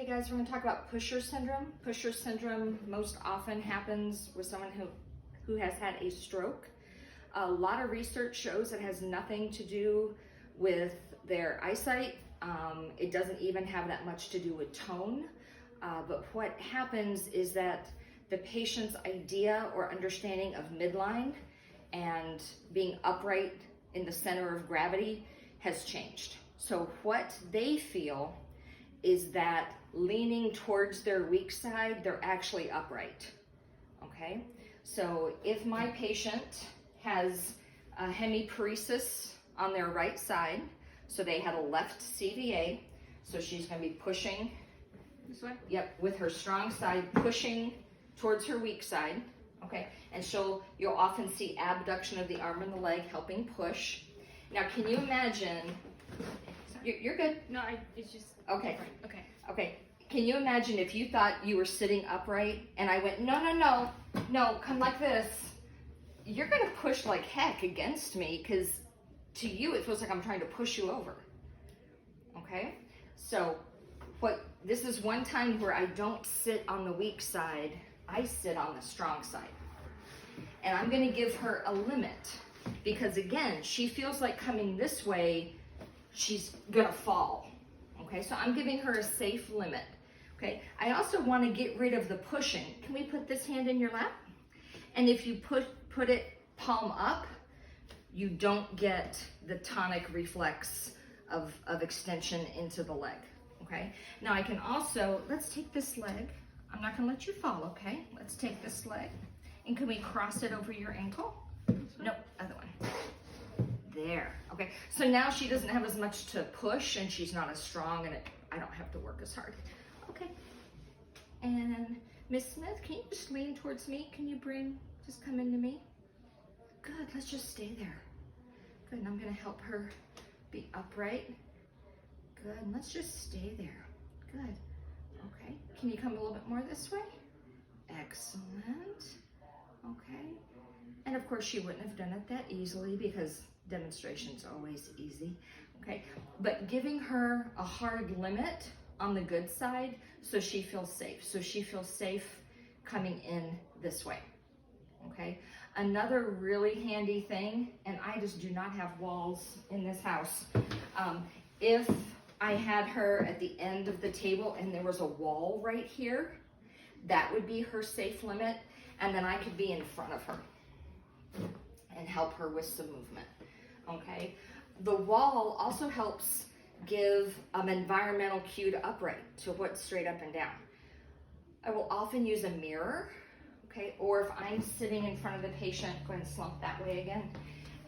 guys, we're going to talk about pusher syndrome. Pusher syndrome most often happens with someone who has had a stroke. A lot of research shows it has nothing to do with their eyesight. It doesn't even have that much to do with tone. But what happens is that the patient's idea or understanding of midline and being upright in the center of gravity has changed. So what they feel is that leaning towards their weak side, they're actually upright, okay? So if my patient has a hemiparesis on their right side, so they had a left CVA, so she's gonna be pushing this way, yep, with her strong side pushing towards her weak side, okay? And you'll often see abduction of the arm and the leg helping push. Now, can you imagine, you're good. No, it's just okay. Different. Okay. Okay. Can you imagine if you thought you were sitting upright and I went, no, come like this. You're gonna push like heck against me because to you it feels like I'm trying to push you over. Okay? So this is one time where I don't sit on the weak side, I sit on the strong side. And I'm gonna give her a limit because again, she feels like coming this way, she's gonna fall. Okay, so I'm giving her a safe limit. Okay, I also want to get rid of the pushing. Can we put this hand in your lap? And if you put it palm up, you don't get the tonic reflex of extension into the leg. Okay, now I can also, let's take this leg. I'm not gonna let you fall, okay? Let's take this leg. And can we cross it over your ankle? Nope, other one. There, okay. So now she doesn't have as much to push and she's not as strong and I don't have to work as hard. Okay, and Miss Smith, can you just lean towards me? Can you just come into me? Good, let's just stay there. Good, and I'm gonna help her be upright. Good, and let's just stay there. Good, okay. Can you come a little bit more this way? Excellent, okay. And of course she wouldn't have done it that easily because demonstration's always easy, okay? But giving her a hard limit on the good side so she feels safe. So she feels safe coming in this way, okay? Another really handy thing, and I just do not have walls in this house. If I had her at the end of the table and there was a wall right here, that would be her safe limit, and then I could be in front of her and help her with some movement, okay? The wall also helps give an environmental cue to upright, to what's straight up and down. I will often use a mirror, okay? Or if I'm sitting in front of the patient, go ahead and slump that way again,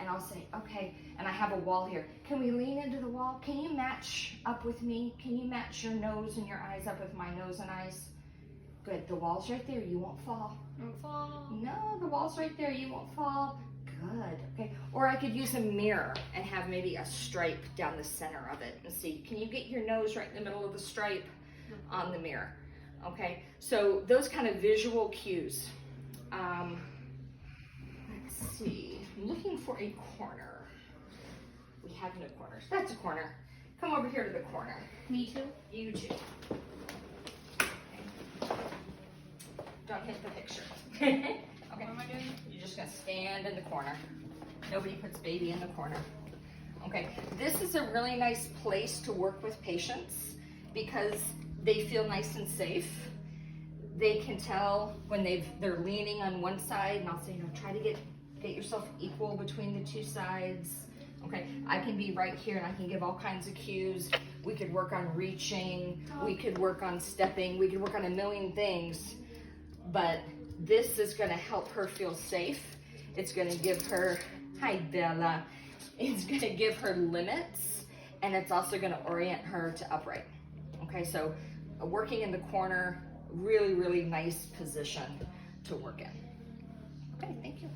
and I'll say, okay, and I have a wall here. Can we lean into the wall? Can you match up with me? Can you match your nose and your eyes up with my nose and eyes? Good, the wall's right there, you won't fall. Don't fall. No, the wall's right there, you won't fall. Good, okay. Or I could use a mirror and have maybe a stripe down the center of it and see, can you get your nose right in the middle of the stripe on the mirror? Okay, so those kind of visual cues. Let's see, I'm looking for a corner. We have no corners. That's a corner. Come over here to the corner. Me too? You too. Don't hit the picture. Okay. What am I doing? You're just gonna stand in the corner. Nobody puts baby in the corner. Okay, this is a really nice place to work with patients because they feel nice and safe. They can tell when they're leaning on one side, and I'll say, try to get yourself equal between the two sides. Okay, I can be right here and I can give all kinds of cues. We could work on reaching, we could work on stepping, we could work on a million things, but this is gonna help her feel safe. It's gonna give her, hi Bella, it's gonna give her limits, and it's also gonna orient her to upright. Okay, so working in the corner, really, really nice position to work in. Okay, thank you.